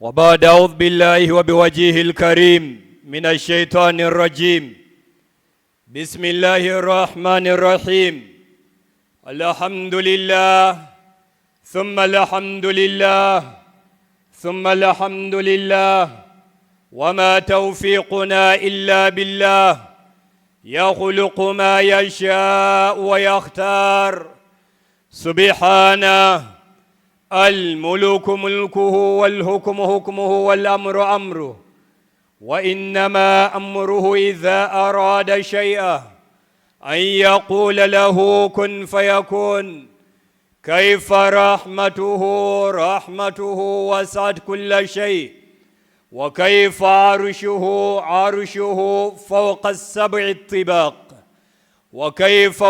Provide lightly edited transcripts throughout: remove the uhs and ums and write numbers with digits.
وبعد أعوذ بالله وبوجهه الكريم من الشيطان الرجيم. بسم الله الرحمن الرحيم. الحمد لله ثم الحمد لله ثم الحمد لله وما توفيقنا إلا بالله يخلق ما يشاء ويختار سبحانه الملك ملكه والحكم حكمه والأمر أمره وإنما أمره إذا أراد شيئا أن يقول له كن فيكون. كيف رحمته وسعت كل شيء، وكيف عرشه فوق السبع الطباق، وكيف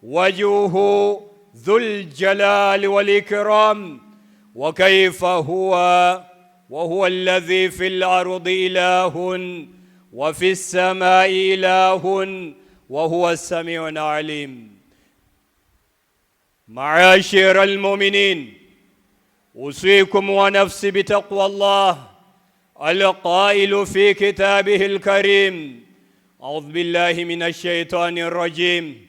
وجهه ذو الجلال والإكرام، وكيف وهو الذي في الأرض إله وفي السماء إله وهو السميع العليم. معاشر المؤمنين، أوصيكم ونفسي بتقوى الله القائل في كتابه الكريم: أعوذ بالله من الشيطان الرجيم.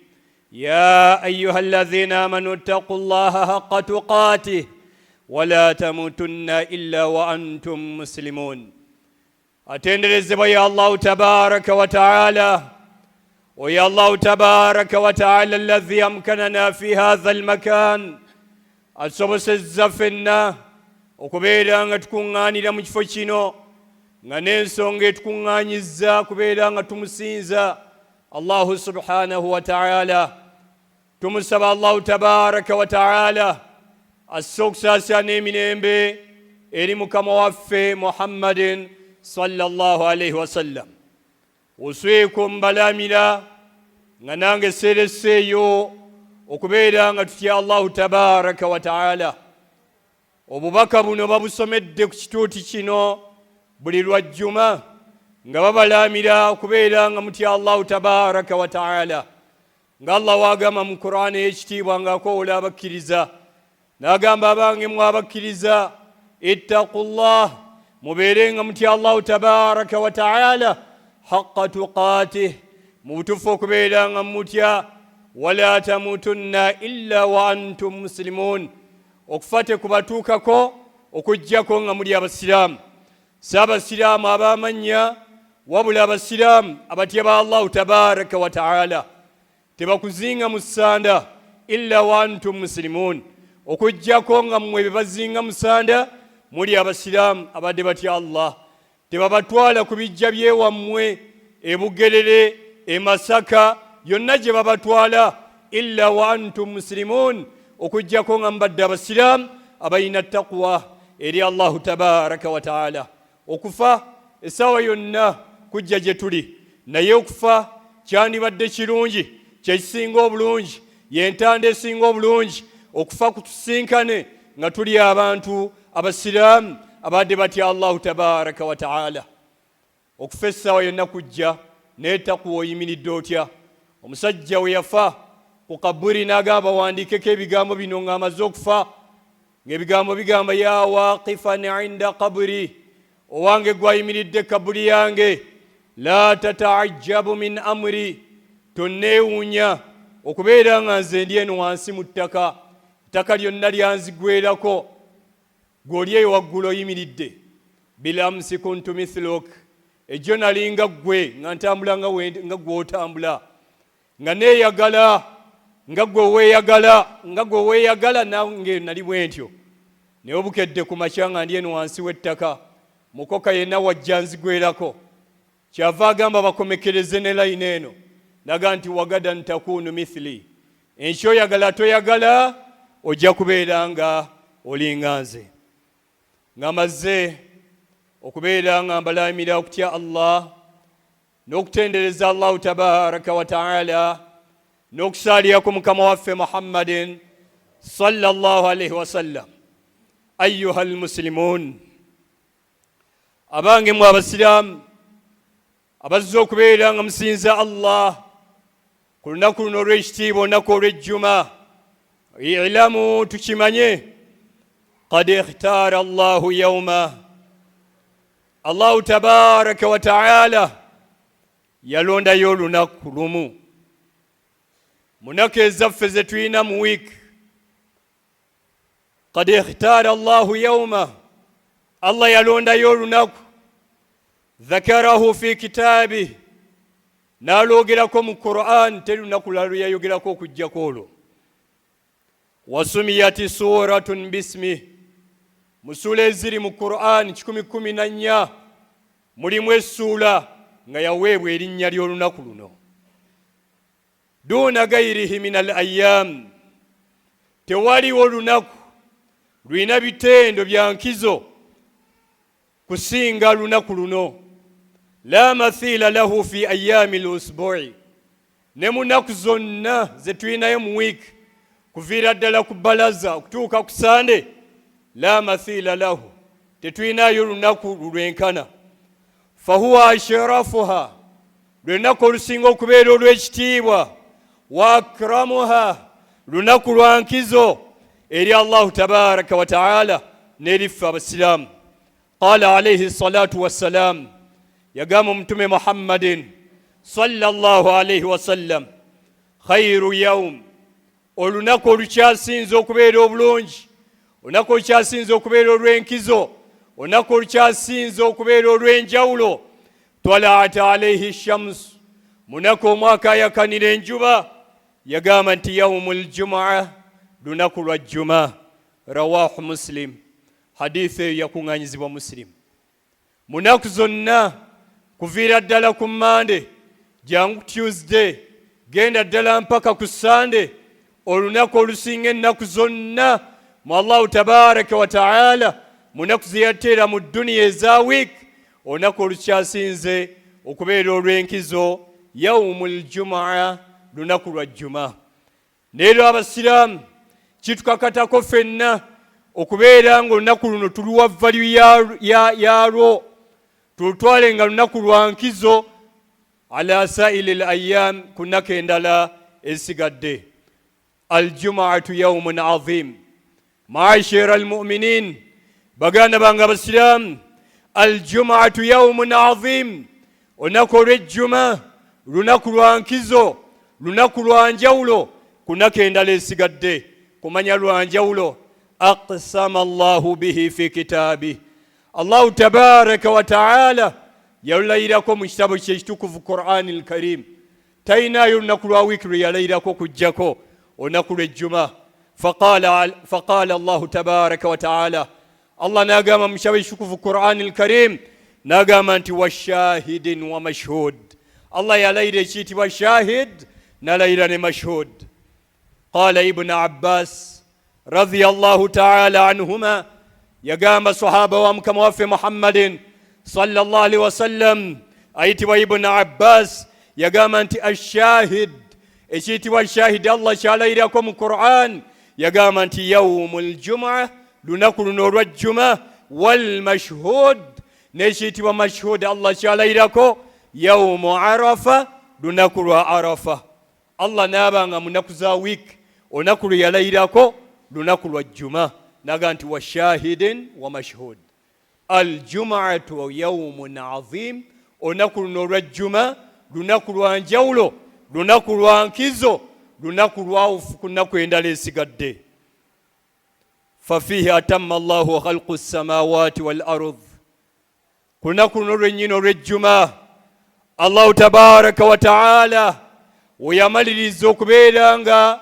يا أيها الذين آمنوا اتقوا الله حق تقاته ولا تموتن إلا وأنتم مسلمون. أتندرز يا الله تبارك وتعالى، ويا الله تبارك وتعالى الذي أمكننا في هذا المكان الصبس الزفنا okubeera nga tukuŋŋaanira mu kifo kino nga n'ensonga etukuŋŋaanyizza kubeera nga tumusinza Allahu subhanahu wa ta'ala. Tumusaba Allahu tabaraka wa ta'ala asse okusaasira emirembe eri mukama waffe Muhammadin sallallahu alayhi wa sallam. Uswikum mbalamira nga nange seereseeyo okubeera nga tutya Allahu tabaraka wa ta'ala. Obubaka buno babusomedde ku kituuti kino buli lwajjuma nga babalamira okubeera nga mutya Allahu tabaraka wa ta'ala. Nga Allah wagamba mu Qur'an ekitiibwa ng'akoola abakkiriza n'agamba abange mwe abakkiriza ittaqullah, mubeere nga mutya Allahu tabaraka wa ta'ala haqqa tuqatih, mu butuufu okubeera nga mutya, wala tamutunna illa wa antum muslimun, okufa tekubatuukako okuggyako nga muli abasiraamu. Si abasiraamu ab'amannya, wabula abasiraamu abatya ba Allahu tabaraka wa ta'ala. Tebakuzinga mu ssanda illa wa antum muslimun, okuggyako nga mmwe bebazinga mu ssanda muli abasiraamu abadde batya Allah. Tebabatwala ku bijja byewammwe e Bugerere, e Masaka, yonna gye babatwala illa wa antum muslimun, okuggyako nga mbadde abasiraamu abalina taqwa eri Allahu tabaraka wa ta'ala. Okufa essaawa yonna kujja gye tuli, naye okufa kyandibadde kirungi, kyekisinga obulungi, yentanda esinga obulungi okufa kutusinkane nga tuli abantu abasiraamu abadde batya Allahu tabaraka wa ta'ala. Okufa essaawa yonna kujja, naye taqwa oyimiridde otya. Omusajja we yafa ku kaburi n'agamba wandiikeko ebigambo bino ng'amaze okufa, ng'ebigambo bigamba: ya waaqifan inda qabri, owange gwayimiridde kaburi yange, la tataajjabu min amri, tonneewuunya okubeera nga nze ndi eno wansi mu ttaka, ettaka lyonna lyanzigwerako, gw'oli eyo waggulu oyimiridde. bilamsi kuntu mithluk, ejjo nalinga ggwe nga ntambula nga gw'otambula, nga neeyagala nga gwe weeyagala, nange nali bwe ntyo. Naye obukedde ku makya nga ndi eno wansi w'ettaka, mukoka yenna wajja nzigwerako. Kyava agamba bakomekereze ne layini eno, naga nti wagadan takunu mithli, enkya oyagala toyagala ojja kubeera nga olinga nze. Nga mazze okubeera nga mbalamira okutya Allah n'okutendereza Allahu tabaraka wa ta'ala n'okusaalira ku mukama waffe Muhammadin sallallahu alayhi wa sallam. Ayyuha almuslimun, abange mwe abasiraamu abazze okubeera nga musinza Allah ku lunaku luno olw'ekitiibwa, olunaku olw'ejjuma, ilamu tukimanye قد اختار الله يوما الله تبارك وتعالى yalonda y'olunaku lumu munako ezaffe ze tulina mu wiiki qad ikhtara allahu yawma allah yalondayo olunaku dhakarahu fi kitaabi n'alwogerako mu Qur'an teri lunaku lalo yayogerako okujjako olwo wasumiyati suratun bismi mu ssuula eziri mu Qur'an 14 mulimu essuula nga yaweebwa erinnya ly'olunaku luno duna gairihi min al ayyam tewaliwo lunaku lulina bitendo bya nkizo kusinga lunaku luno la mathila lahu fi ayami al-usbu'i ne munaku zonna ze tulinayo mu wiiki kuviira ddala ku balaza okutuuka ku sande la mathila lahu tetulinayo lunaku lulwenkana fahuwa ashrafuha lunaku olusinga okubeera olw'ekitiibwa wa akramuha lunaku lwa nkizo eri Allahu tabaraka wa ta'ala n'eriffe abasiraamu qala alayhi salatu wassalam yagamba omutume Muhammadin sallallahu alayhi wasallam khayru yawm olunaku olukyasinza okubeera obulungi olunaku olukyasinza okubeera olw'enkizo olunaku olukyasinza okubeera olw'enjawulo twalaat alayhi shams munaku omwaka ayakanira enjuba yagamba nti yawmul jumaa lunaku lwa juma rawahu muslim hadithi eyo yakuŋŋaanyizibwa muslim munaku zonna kuviira ddala ku Monday jangu Tuesday genda ddala mpaka ku Sunday olunaku olusinga ennaku zonna mu Allahu tabaraka wa ta'ala munaku ze yateera mu dduniya eza wiiki olunaku olukyasinze okubeera olw'enkizo yawmul jumaa lunaku lwa juma neero abasiraamu kitukakatako ffenna okubeera nga olunaku luno tuluwa valyu yalwo tulutwale nga lunaku lwa nkizo ala saili l ayyam ku nnaku endala ezisigadde aljumaatu yawmun azim maashira almuminin baganda bange abasiraamu aljumaatu yawmun azim olunaku olw'ejjuma lunaku lwa nkizo lunaku lwa njawulo ku nnaku endala ezisigadde kumanya lwa njawulo aqsama allahu bihi fi kitaabi allahu tabaraka wa ta'ala yalulayirako mu kitabo kye ekitukuvu Qur'an al-Karim tayinayo olunaku lwa wiiki lwe yalayirako kujjako olunaku lw'ejjuma faqala allahu tabaraka wa ta'ala allah n'agamba mu kitabo ekitukuvu Qur'an al-Karim n'agamba nti washahidin wa mashhud allah yalayira ekiyitibwa shahid n'alayira ne mashhud qala ibn abbas radiyallahu ta'ala anhuma yagamba sahaba wa mukama waffe Muhammadin sallallahu alaihi wasallam ayitibwa ibn abbas yagamba nti ashahid ekiyitibwa shahid allah kyalayirako mu Qur'an yagamba nti yawmul jumaa lunaku luno olwajjuma wal mashhud n'ekiyitibwa mashhud allah kyalayirako yawmu arafa lunaku lwa arafa allah n'abanga mu nnaku za wiiki olunaku lwe yalayirako lunaku lwa jjuma naga nti wa shahidin wa mashhud aljumaatu yawmun azim olunaku luno olwajjuma lunaku lwa njawulo lunaku lwa nkizo lunaku lwawufu ku nnaku endala esigadde fafihi atamma allahu khalqu samawati wal ard ku lunaku luno lwennyini olw'ejjuma allahu tabaraka wa ta'ala weyamaliriza okubeera nga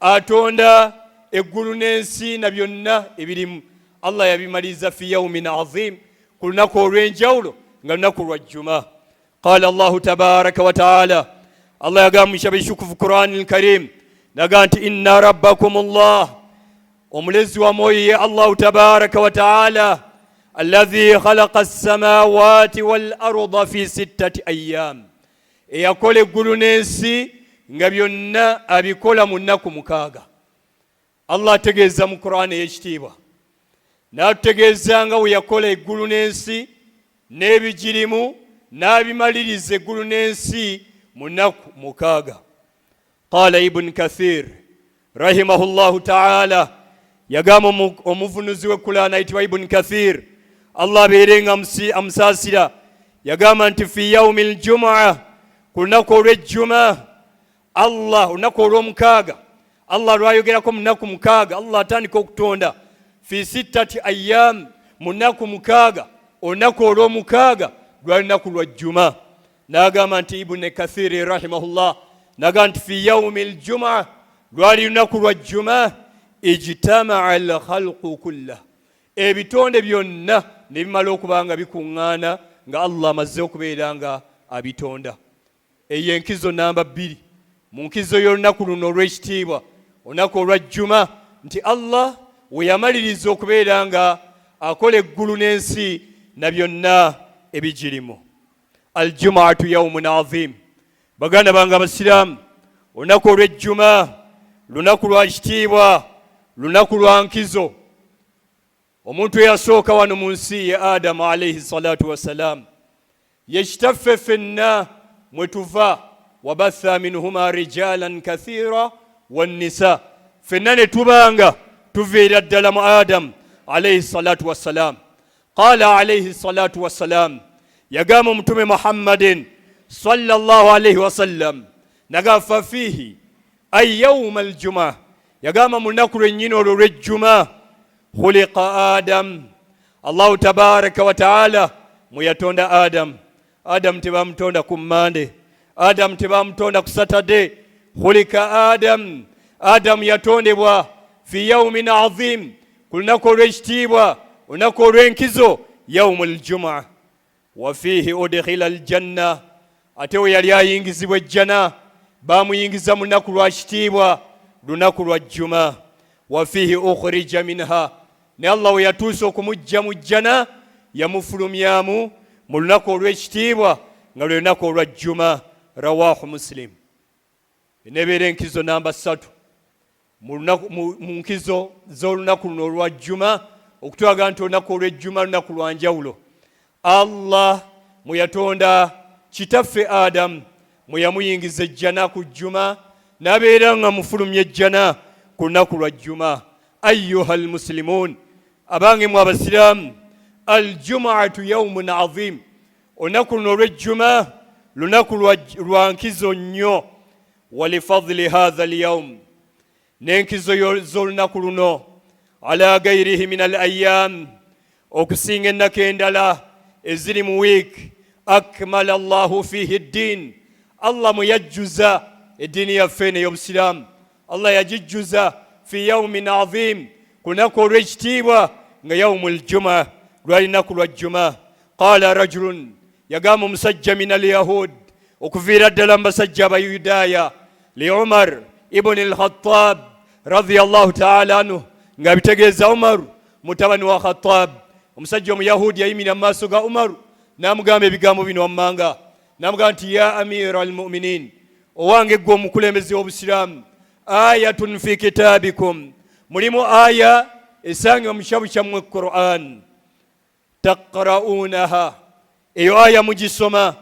atonda eggulu n'ensi na byonna ebirimu allah yabimaliriza fi yawmin azim ku lunaku olw'enjawulo nga lunaku lwa jjuma qala allahu tabaraka wa ta'ala allah yagamba mu kitabo ekitukuvu Qur'an al-Karim naga nti inna rabbakum allah omulezi wa mwoyo ye allahu tabaraka wa ta'ala alladhi khalaqa as-samawati wal arda fi 6 ayyam eyakola eggulu n'ensi nga byonna abikola mu nnaku 6 allah ategeeza mu Qur'an ey'ekitiibwa n'atutegeeza nga we yakola eggulu n'ensi n'ebigirimu n'abimaliriza eggulu n'ensi mu nnaku 6 qala ibn kathir rahimahullahu ta'ala yagamba omuvunuzi w'Ekulani ayitibwa Ibn Kathir, Allah abeerenga amusaasira, yagamba nti fi yaumi ljumaa, ku lunaku olw'ejjuma, Allah olunaku olw'omukaaga, Allah lwayogerako mu nnaku mukaaga, Allah atandika okutonda fi sittati ayyam, mu nnaku mukaaga, olunaku olw'omukaaga lwali lunaku lwa jjuma. N'agamba nti Ibn Kathir rahimahullah, n'agamba nti fi yaumi ljumaa, lwali lunaku lwa jjuma, ijtamaa alkhalqu kullah, ebitonde byonna ne bimala okuba nga bikuŋŋaana nga Allah amaze okubeera nga abitonda. Eyo enkizo namba 2 mu nkizo y'olunaku luno olw'ekitiibwa, olunaku olwa jjuma, nti Allah we yamaliriza okubeera nga akola eggulu n'ensi na byonna ebigirimu. Aljumaatu yawmun azim. Baganda bange abasiraamu, olunaku olw'ejjuma lunaku lwa kitiibwa, lunaku lwa nkizo. Omuntu eyasooka wano mu nsi ye Adamu alayhi salatu wassalaam, ye kitaffe ffenna mwe tuva, wabatha minhuma rijalan kathira wannisa, ffenna ne tubanga tuviira ddala mu Adamu alayhi salatu wassalaam. Qaala alayhi salatu wassalaam, yagamba omutume Muhammadin sallallahu alayhi wasallam, nagamba fa fiihi ay yawma aljumaa, yagamba mu lunaku lwennyini olwo olw'ejjuma, khuliqa Adam, Allahu tabaraka wa taala mwe yatonda Adam. Adam tebamutonda ku Mande, Adam tebamutonda ku Saturday, khulika Adam, Adam yatondebwa fi yawmin azim, ku lunaku olw'ekitiibwa, olunaku olw'enkizo, yawmul jumaa. Wa fiihi udkhila aljanna, ate we yali ayingizibwa ejjana bamuyingiza mu lunaku lwa kitiibwa, lunaku lwa jjuma. Wa fiihi ukhrija minha, ne Allah we yatuusa okumujja mu jjana yamufulumyamu mu lunaku olw'ekitiibwa nga lwe lunaku olwa jjuma. Rawahu Muslim. Enebeera enkizo namba 3 mu nkizo z'olunaku luno olwa jjuma, okutulaga nti olunaku olw'ejjuma lunaku lwa njawulo. Allah mwe yatonda kitaffe Adamu, mwe yamuyingiza ejjana ku jjuma, n'abeera nga mufulumya ejjana ku lunaku lwa jjuma. Ayyuha almuslimun, abange mu abasiraamu, aljumaatu yawmun azim, olunaku luno olw'ejjuma lunaku lwa nkizo nnyo. Walifadli hadha alyawm, n'enkizo z'olunaku luno ala gayrihi min al ayyam, okusinga ennaku endala eziri mu wiiki. Akmala Allahu fihi ddin, Allah mwe yajjuza eddiini yaffe eno ey'obusiraamu, Allah yagijjuza fi yawmin azim, ku lunaku olw'ekitiibwa nga yawmul jumaa, lwali lunaku lwa jjuma. Qaala rajulun, yagamba omusajja min alyahud, okuviira ddala mu basajja abayudaaya, li Umar ibn al-Khattab radiyallahu ta'ala anhu, nga bitegeeza Umar mutabani wa Khattab. Omusajja omuyahudi yayimira mu maaso ga Umar n'amugamba ebigambo bino wammanga, n'amugamba nti ya amira almuminin, owange gwe omukulembeze w'obusiraamu, ayatun fi kitaabikum, mulimu aya esangibwa mu kitabu kyammwe Qur'an, taqra'unaha, eyo aya mugisoma.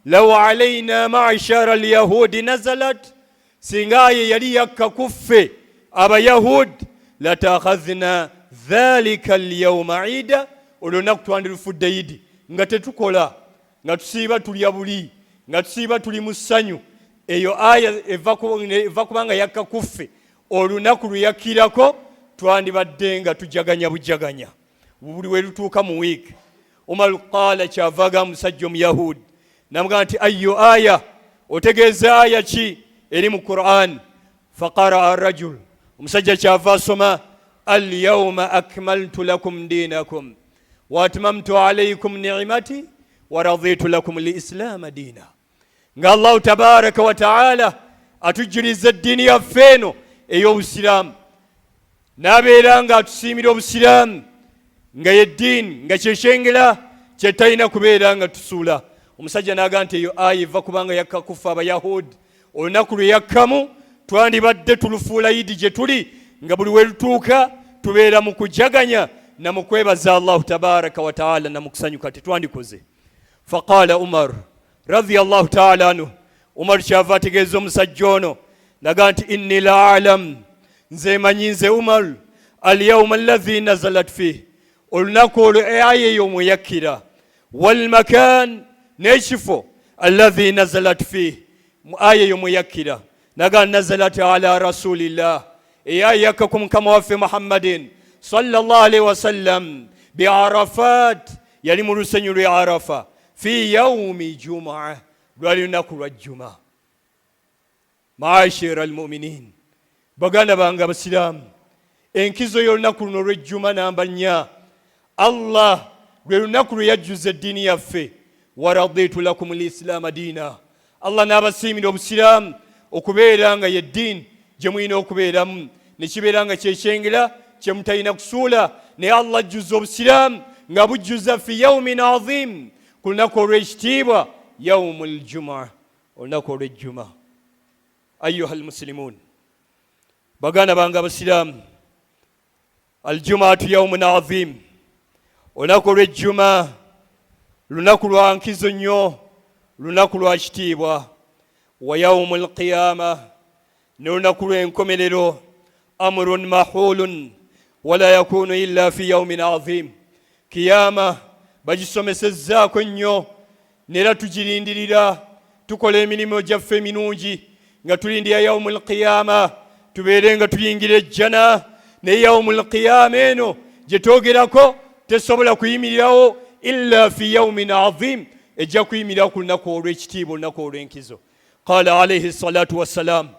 Law alayna ma'ashara alyahudi nazalat, singa aya yali yakka kuffe abayahudi, latakhadhna dhalika alyawma ida, olunaku twandirufudde idi nga tetukola, nga tusiiba tulya buli, nga tusiiba tuli mu ssanyu. Eyo aya eva kubanga yakka kuffe, olunaku luyakkirako twandibadde nga tujaganya bujaganya buli we lutuuka mu wiiki. Umar qaala, kyavaga musajja omuyahudi namugamba nti ayyo aya, otegeeza aya ki eri mu Qur'an? Faqara arrajul, omusajja kyava asoma, alyawma akmaltu lakum dinakum wa atmamtu alaykum ni'mati wa raditu lakum lislaama diina. Nga Allahu tabaraka wa taala atujjuliza eddiini yaffe eno ey'obusiraamu, n'abeera nga atusiimira obusiraamu nga yeddiini, nga kyekyengera kyetalina kubeera nga tusuula. Omusajja n'agamba nti eyo aya eva kubanga yakka kufa abayahudi, olunaku lwe yakkamu twandibadde tulufuula idi gye tuli, nga buli we lutuuka tubeera mu kujaganya na mu kwebaza Allahu tabaraka wa taala na mu kusanyuka, tetwandikoze. Faqala Umar radiyallahu taala anhu, Umar kyava ategeeza omusajja ono, naga nti inni la alam, nze manyi nze Umar, اليوم الذي نزلت فيه ولنقول آية يوم يكرا والمكان نشفو الذي نزلت فيه آية يوم يكرا نقال نزلت على رسول الله إياكم كما في محمد صلى الله عليه وسلم بعرفات يعني مرسل عرفة في يوم جمعة ولنقل الجمعة. معاشر المؤمنين بغانا بانغا بسلام enkizo yolunaku luno olw'ejjuma namba 4 Allah lwe lunaku lwe yajjuza eddiini yaffe waraditu lakum lislaama diina. Allah n'abasiimira obusiraamu okubeera nga ye ddiini gye mulina okubeeramu ne kibeera nga kyekyengera kye mutalina kusuula naye Allah ajjuza obusiraamu nga bujjuza fi yawmin azim ku lunaku olw'ekitiibwa yawmul jumaa olunaku olw'ejjuma. Ayyuha almuslimuun baganda bange abasiraamu aljumaatu yawmun azim olunaku olw'ejjuma lunaku lwa nkizo nnyo lunaku lwa kitiibwa. Wa yawmul qiyaama n'olunaku lw'enkomerero amrun mahulun wala yakunu illa fi yawmin azim. Kiyama bagisomesezzaako nnyo neera tugirindirira tukola emirimu gyaffe emirungi nga tulindira yawmul qiyaama tubeere nga tuyingira ejjana. Ne yawmul qiyaama eno gye twogerako tesobola kuyimirirawo illa fi yawmin azim ejja kuyimirira ku lunaku olw'ekitiibwa olunaku olw'enkizo. Qaala alayhi salatu wassalam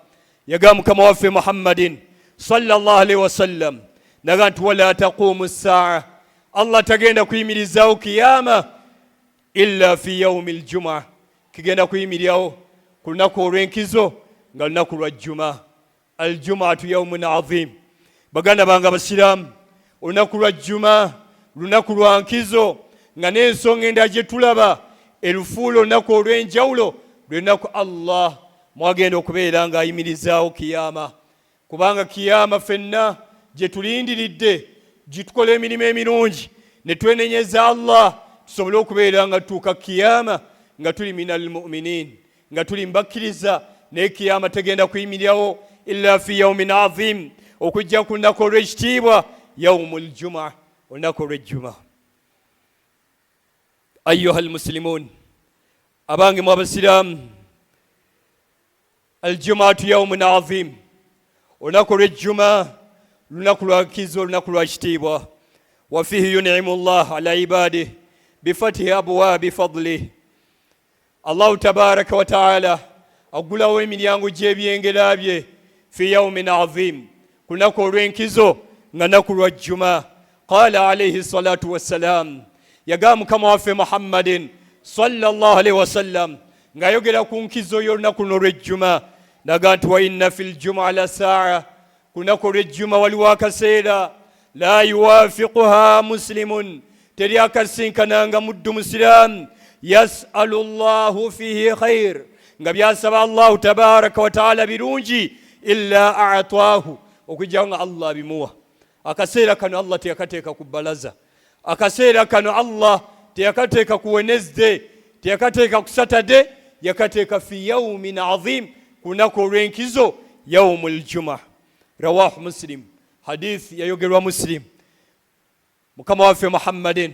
yaga mukama waffe Muhammadin sallallahu alayhi wasallam naga nti wala taqumu saa Allah tagenda kuyimirizaawo kiyama illa fi yawmil jumaa kigenda kuyimirirawo ku lunaku olw'enkizo nga lunaku lwa juma. Aljumaatu yawmun azim. Baganda bange abasiraamu olunaku lwa juma lunaku lwa nkizo nga n'ensonga endala gye tulaba elufuula olunaku olw'enjawulo lwe lunaku Allah mwagenda okubeera ng'ayimirizaawo kiyama. Kubanga kiyama ffenna gye tulindiridde gitukola emirimu emirungi ne twenenyeza Allah tusobole okubeera nga tutuuka kiyama nga tuli minal mu'miniin nga tuli mbakkiriza. Naye kiyama tegenda kuyimirirawo illa fi yawmin azim okujja ku lunaku olw'ekitiibwa yawmul jumaa olunaku olw'ejjuma. Ayyuha almuslimuun abange mu abasiraamu aljumaatu yawmun azim olunaku olw'ejjuma lunaku lwa nkizo olunaku lwa kitiibwa. Wa fihi yun'imu Allah ala ibadihi bifatihi abwaabi fadlihi. Allahu tabaraka wa taala agulawo emiryango gy'ebyengera bye fi yawmin azim ku lunaku olw'enkizo nga naku lwa jjuma. Qaala alayhi salatu wassalam yaga mukama waffe Muhammadin sallallahu alayhi wasallam ng'ayogera ku nkizo y'olunaku luno olw'ejjuma naga nti wa inna fil jumaa la saa ku lunaku olw'ejjuma waliwo akaseera la yuwaafiquha muslimun teri akasinkananga muddu musiraamu yasalu llahu fihi khair nga byasaba Allahu tabaraka wa taala birungi illa a'taahu okujja nga Allah bimuwa. Akaseera kano Allah teyakateeka ku balaza. Akaseera kano Allah teyakateeka ku Wednesday, teyakateeka ku Saturday, yakateeka fi yawmin azim ku lunaku olw'enkizo yawmul jumaa. Rawahu Muslim. Hadith yayogerwa Muslim. Mukama waffe Muhammadin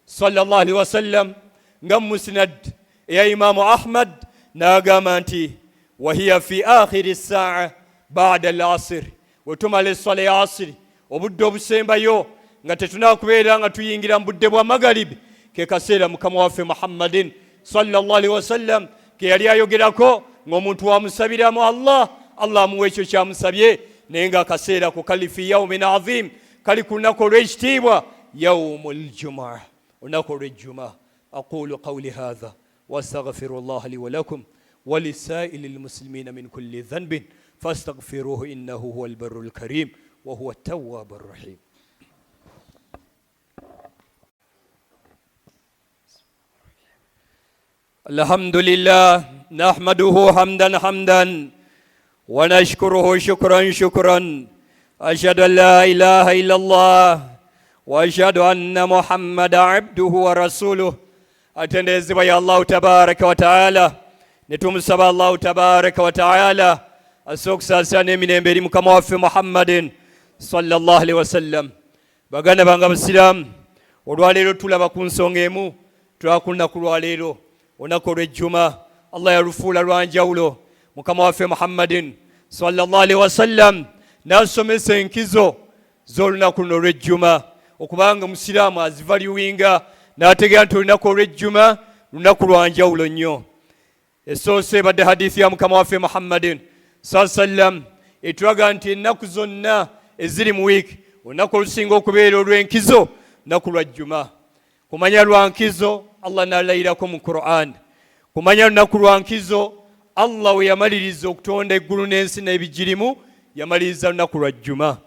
sallallahu alaihi wasallam nga musnad ya Imamu Ahmad n'agamba nti wa hiya fi akhiri saa ba'da al-asr wetumala essala ya asiri obudde obusembayo nga tetunakubeera nga tuyingira mu budde bwa magaribi ke kaseera mukama waffe Muhammadin sallallahu alaihi wasallam ke yali ayogerako ng'omuntu wamusabiramu Allah amuwa ekyo kyamusabye naye nga akaseera ku kali fi yawmin azim kali ku lunaku olw'ekitiibwa yawmul jumaa olunaku olw'ejjuma. aqulu qawli hadha واستغفر الله لي ولكم ولسائر المسلمين من كل ذنب فاستغفروه إنه هو البر الكريم وهو التواب الرحيم. الحمد لله نحمده حمدا ونشكره شكرا أشهد أن لا إله إلا الله وأشهد أن محمد عبده ورسوله. Atendezebwa ya Allahu tabaraka wa taala netumusaba Allahu tabaraka wa taala asookusaasira n'emirembe eri mukama waffe Muhammadin sallallahu alaihi wasallam. Baganda banga abasiraamu, olwaleero tulaba ku nsonga emu, twakuna ku lwaleero olunaku olw'ejjuma. Allah yalufuula lwanjawulo. Mukama waffe Muhammadin sallallahu alaihi wasallam n'asomesa enkizo z'olunaku luno olw'ejjuma, okubanga musiraamu azivaluwinga n'ategeera nti olunaku olw'ejjuma lunaku lwanjawulo nnyo. Esoose ebadde hadithi ya Mukama waffe Muhammadin sallallahu alaihi wasallam etulaga nti ennaku zonna eziri mu wiiki olunaku olusinga okubeera olw'enkizo lunaku lwa jjuma. Kumanya lwa nkizo Allah n'alayirako mu Qur'an. Kumanya lunaku lwa nkizo Allah we yamaliriza okutonda eggulu n'ensi n'ebigirimu yamaliriza lunaku lwa jjuma.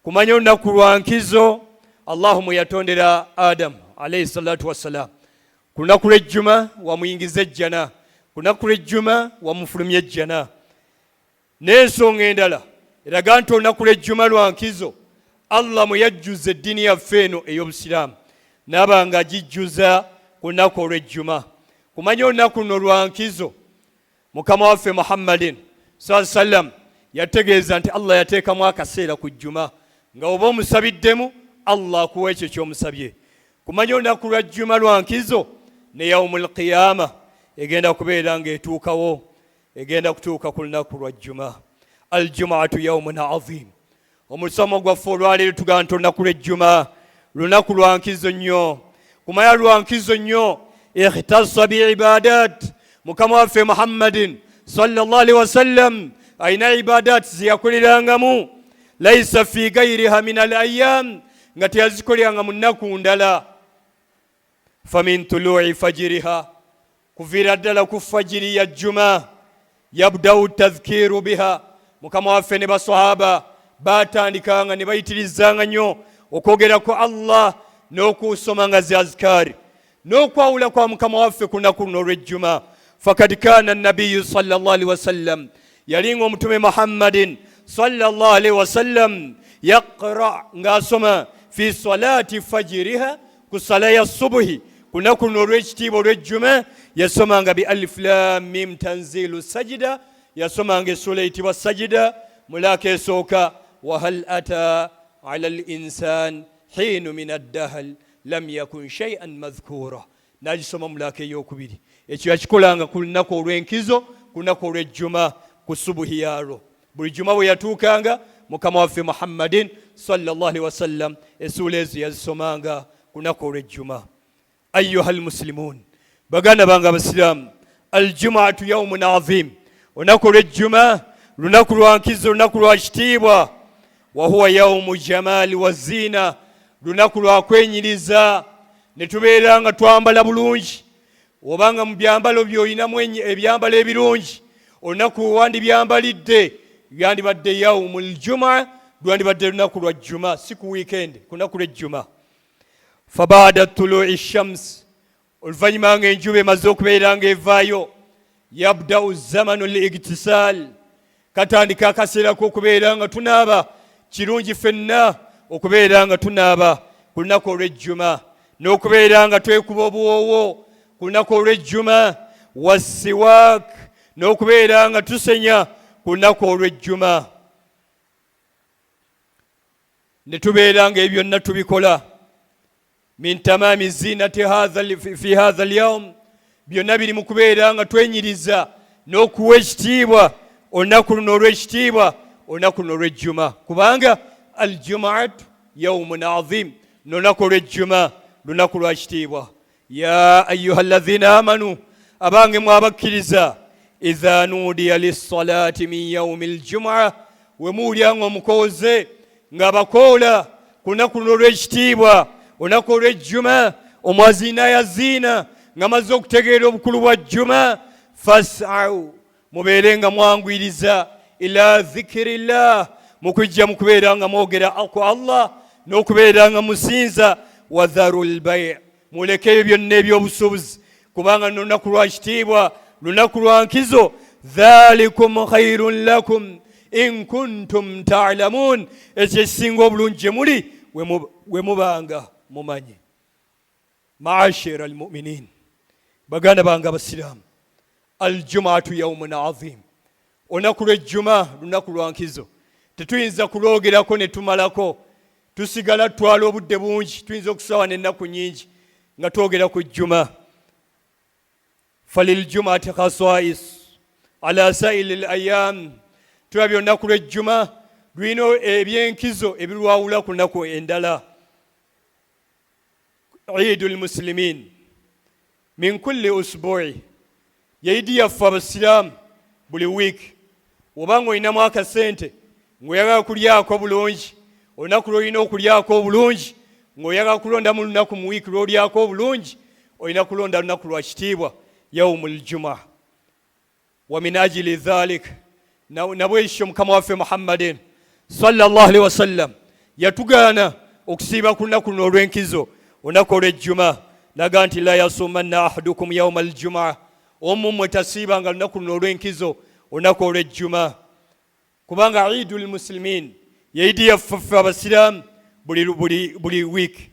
Kumanya lunaku lwa nkizo Allahu mwe yatondera Adamu alayhi salatu wassalam. Ku lunaku lw'ejjuma wamuyingiza ejjana, ku lunaku lw'ejjuma wamufulumya ejjana. N'ensonga endala eraga nti olunaku lw'ejjuma lwa nkizo Allah mwe yajjuza eddiini yaffe eno ey'Obusiraamu n'aba nga agijjuza ku lunaku olw'ejjuma. Kumanya olunaku luno lwa nkizo Mukama waffe Muhammadin sallallahu alaihi wasallam yategeeza nti Allah yateekamu akaseera ku jjuma nga oba omusabiddemu Allah akuwa ekyo ky'omusabye. Kumanya olunaku lwa jjuma lwa nkizo ne yaumul qiyama egenda kubeera ng'etuukawo, egenda kutuuka ku lunaku lwa jjuma. Aljumaatu yaumun azim. Omusomo gwaffe olwaleero tugamba nti olunaku lw'ejjuma lunaku lwa nkizo nnyo. Kumanya lwa nkizo nnyo ikhtassa biibadat. Mukama waffe Muhammadin sallallahu alaihi wasallam ayina ibadat ziyakolerangamu laisa fi gairiha min al-ayyam, nga teyazikoleranga mu nnaku ndala. Famin tulu'i fajiriha, kuviira ddala ku fajiri ya jjuma yabda'u tadhkiru biha. Mukama waffe ne basahaba batandikanga ne bayitirizanga nnyo okwogerako Allah n'okusomanga zi azkari n'okwawula kwa Mukama waffe ku lunaku luno olw'ejjuma. Fakad kana an-nabiyyu sallallahu alaihi wasallam, yalinga omutume Muhammadin sallallahu alaihi wasallam yaqra ng'asoma fi salati fajiriha, ku sala ya subuhi ku lunaku luno olw'ekitiibwa olw'ejjuma yasomanga bi alif lam mim tanzilu sajida, yasomanga essula eyitibwa sajida mu laaka esooka wa hal ata ala al-insan hiinu min ad-dahr lam yakun shay'an madhkura, n'agisoma mu laaka ey'okubiri. Ekyo yakikolanga ku lunaku olw'enkizo, ku lunaku olw'ejjuma, ku subuhi yaalwo. Buli jjuma bwe yatuukanga Mukama waffe Muhammadin sallallahu alaihi wasallam essula ezo yazisomanga ku lunaku olw'ejjuma. Ayyuha almuslimun, baganda bange abasiraamu, aljumaatu yaumun azim. Olunaku olw'ejjuma lunaku lwa nkizo, lunaku lwa kitiibwa. Wa huwa yaumu jamaali wa ziina, lunaku lwa kwenyiriza ne tubeera nga twambala bulungi. Obanga mu byambalo by'olinamu ebyambalo ebirungi, olunaku wandibyambalidde yandibadde yaumul jumaa, lwandibadde lunaku lwa jjuma, si ku weekend, ku lunaku lw'ejjuma. Fabaada tulu'i shams, oluvannyuma ng'enjuba emaze okubeera ng'evaayo, yabda'u zamanu ligtisaal, katandika akaseera k'okubeera nga tunaaba. Kirungi ffenna okubeera nga tunaaba ku lunaku olw'ejjuma, n'okubeera nga twekuba obuwoowo ku lunaku olw'ejjuma, wassiwaak, n'okubeera nga tusenya ku lunaku olw'ejjuma. Ne tubeera nga ebyo byonna tubikola min tamaami zinati fi hadha al-yawm, byonna biri mu kubeera nga twenyiriza n'okuwa ekitiibwa olunaku luno olw'ekitiibwa, olunaku luno olw'ejjuma. Kubanga aljumaatu yaumun azim, n'olunaku olw'ejjuma lunaku lwa kitiibwa. Ya ayyuha alladhina amanu, abange mwabakkiriza, idha nudiya lis-salati min yaumi al-jumu'a, we muwulyanga omukooze ng'abakoola ku lunaku luno olw'ekitiibwa, olunaku olw'ejjuma, omwazina yaziina ng'amaze okutegeera obukulu bwa jjuma, fas'au, mubeere nga mwangwiriza ila dhikirillah, mukujja mu kubeera nga mwogera ku Allah n'okubeera nga musinza. Wa dharul bay', muleke ebyo byonna eby'obusuubuzi, kubanga lunaku lwa kitiibwa, lunaku lwa nkizo. Dhalikum khairun lakum in kuntum ta'lamun, ekyo ekisinga obulungi gye muli we mubanga mumanyi. Ma'ashira almu'minin, baganda bange abasiraamu, aljumaatu yaumun azim, olunaku lw'ejjuma lunaku lwa nkizo. tetuyinza kuloogerako ne tumalako tusigala twala obudde bungi tuyinza okusawa n'ennaku nnyingi nga twogera ku jjuma. faliljumaati khasais ala saili layam, tulabye olunaku lw'ejjuma lulina ebyenkizo ebirwawula ku nnaku endala. iidu lmuslimin min kulli usbu'i, yaidi yaffe abasiraamu buli wiiki. obanga olinamu akasente ng'oyagala kulyako bulungi, olunaku lw'olina okulyako obulungi, ng'oyagala kulondamu lunaku mu wiiki lw'olyako obulungi, olina kulonda lunaku lwa kitiibwa yaumul juma. wa min ajili dhalik, nabwekityo mukama waffe muhammadin sallallahu alaihi wasallam yatugaana okusiiba ku lunaku luno olw'enkizo, olunaku olw'ejjuma. naga nti la yasumanna ahadukum yauma aljuma, omu mmwe tasiibanga lunaku luno olw'enkizo, olunaku olw'ejjuma. kubanga iidu lmuslimin, yaidi yaffe abasiraamu buli wiiki.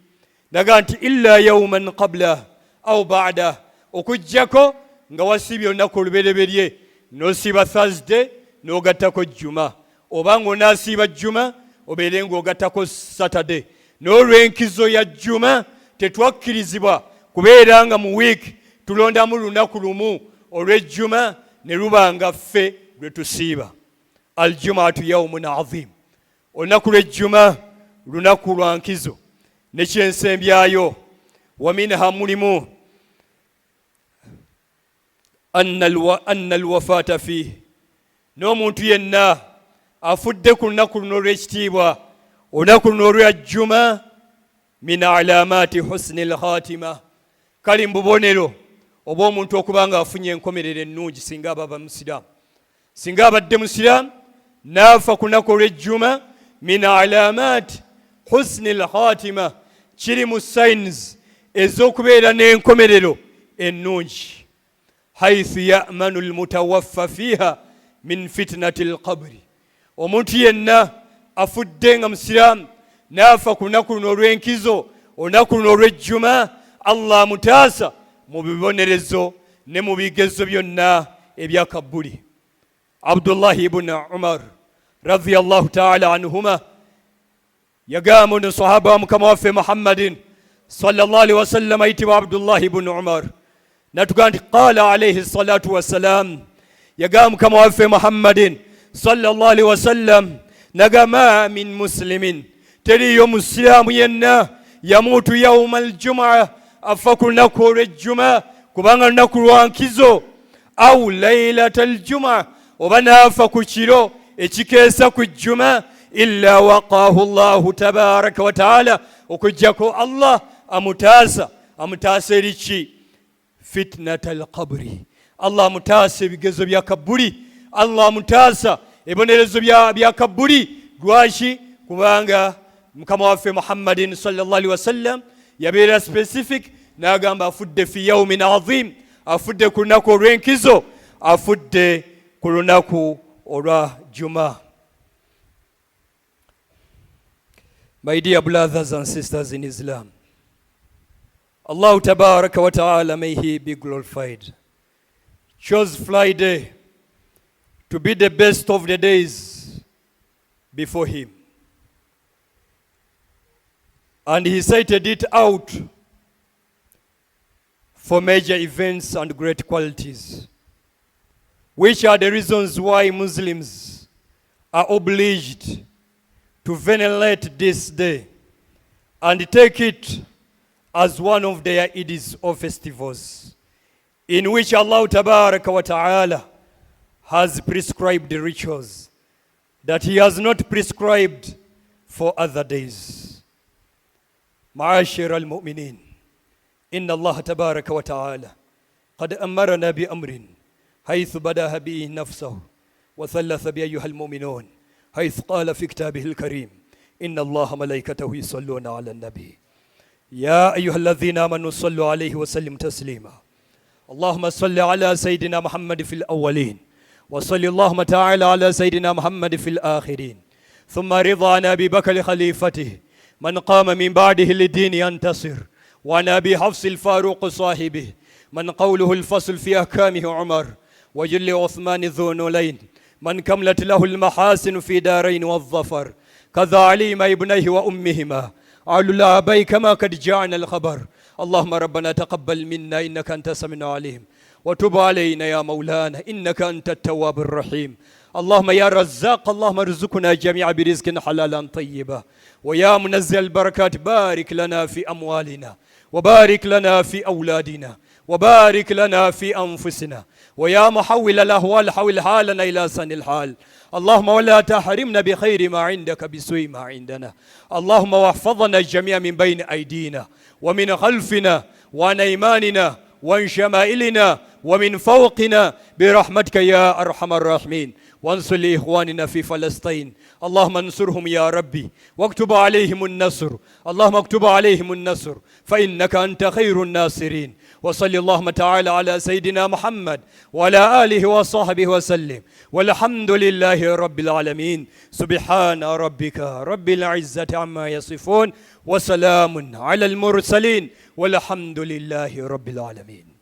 naga nti illa yauman qabla au ba'da, okujjako nga wasiibye olunaku olubereberye, n'osiiba thursday n'ogattako jjuma, oba ng'onaasiiba jjuma obeere ng'ogattako saturday. n'olw'enkizo ya jjuma tetwakkirizibwa kubeera nga mu wiiki tulondamu lunaku lumu olw'ejjuma ne luba nga ffe lwe tusiiba. aljumaatu yaumun azim, olunaku lw'ejjuma lunaku lwa nkizo ne kyensembyayo. wa minha mulimu anna alwafaata fiihi, n'omuntu yenna afudde ku lunaku luno olw'ekitiibwa, olunaku luno olw'ejjuma, min alaamaati husni alkhatima, kali mu bubonero obw'omuntu okuba nga afunye enkomerero ennungi singa aba musiraamu. singa abadde musiraamu n'afa ku lunaku olw'ejjuma, min alaamaati husni alkhatima, kiri mu sayins ez'okubeera n'enkomerero ennungi. haithu ya'manu almutawaffa fiiha min fitnati alqabri, omuntu yenna afudde nga musiraamu n'afa ku lunaku luno olw'enkizo, olunaku luno olw'ejjuma, allah amutaasa mu bibonerezo ne mu bigezo byonna ebya kabbuli. abdullahi ibn umar radiyallahu ta'ala anhuma yagamba ono sahaba wa mukama waffe muhammadin sallallahu alaihi wasallam ayitibwa abdullahi ibn umar, natuga nti qaala alayhi salatu wassalam, yagamba mukama waffe muhammadin sallallahu alaihi wasallam, naga ma min muslimin, teriyo musiraamu yenna yamuutu yauma aljumaa, afa ku lunaku olw'ejjuma kubanga lunaku lwa nkizo, au lailata aljumaa, oba n'afa ku kiro ekikeesa ku jjuma, illa waqaahu llahu tabaraka wa taala, okujjako allah amutaasa eri ki? fitnata alqabri, allah amutaasa ebigezo bya kabbuli, allah amutaasa ebibonerezo bya kabbuli. lwaki? kubanga mukama waffe muhammadin sallallahu alaihi wasallam yabeera specific, n'agamba afudde fi yaumin azim, afudde ku lunaku olw'enkizo, afudde ku lunaku olwa juma. My dear brothers and sisters in Islam, Allah tabaraka wa ta'ala, may He be glorified, chose Friday to be the best of the days before Him. And He cited it out for major events and great qualities, which are the reasons why Muslims are obliged to venerate this day and take it as one of their Eids or festivals, in which Allah Tabaraka wa Ta'ala has prescribed the rituals that He has not prescribed for other days. معاشر المؤمنين، إن الله تبارك وتعالى قد أمرنا بأمر حيث بدأ به نفسه وثلث بأيها المؤمنون، حيث قال في كتابه الكريم: إن الله ملائكته يصلون على النبي يا أيها الذين آمنوا صلوا عليه وسلموا تسليما. اللهم صل على سيدنا محمد في الأولين، وصل اللهم تعالى على سيدنا محمد في الآخرين. ثم رضانا أبي بكر خليفته من قام من بعده للدين ينتصر، وعن أبي حفص الفاروق صاحبه من قوله الفصل في أحكامه عمر، وجل عثمان ذو نولين من كملت له المحاسن في دارين والظفر، كذا عليم ابنيه وأمهما علو الآباء كما قد جاءنا الخبر. اللهم ربنا تقبل منا إنك أنت السميع العليم، وتب علينا يا مولانا إنك أنت التواب الرحيم. اللهم يا رزاق اللهم ارزقنا جميعا برزق حلالا طيبا، ويا منزل البركات بارك لنا في أموالنا، وبارك لنا في أولادنا، وبارك لنا في أنفسنا، ويا محول الأهوال حول حالنا إلى سن الحال. اللهم ولا تحرمنا بخير ما عندك بسوء ما عندنا. اللهم واحفظنا الجميع من بين أيدينا ومن خلفنا وعن أيماننا وعن شمائلنا ومن فوقنا برحمتك يا أرحم الراحمين. وانصر لإخواننا في فلسطين، اللهم انصرهم يا ربي واكتب عليهم النصر، اللهم اكتب عليهم النصر فإنك أنت خير الناصرين. وصلى اللهم تعالى على سيدنا محمد وعلى آله وصحبه وسلم، والحمد لله رب العالمين. سبحان ربك رب العزة عما يصفون، وسلام على المرسلين، والحمد لله رب العالمين.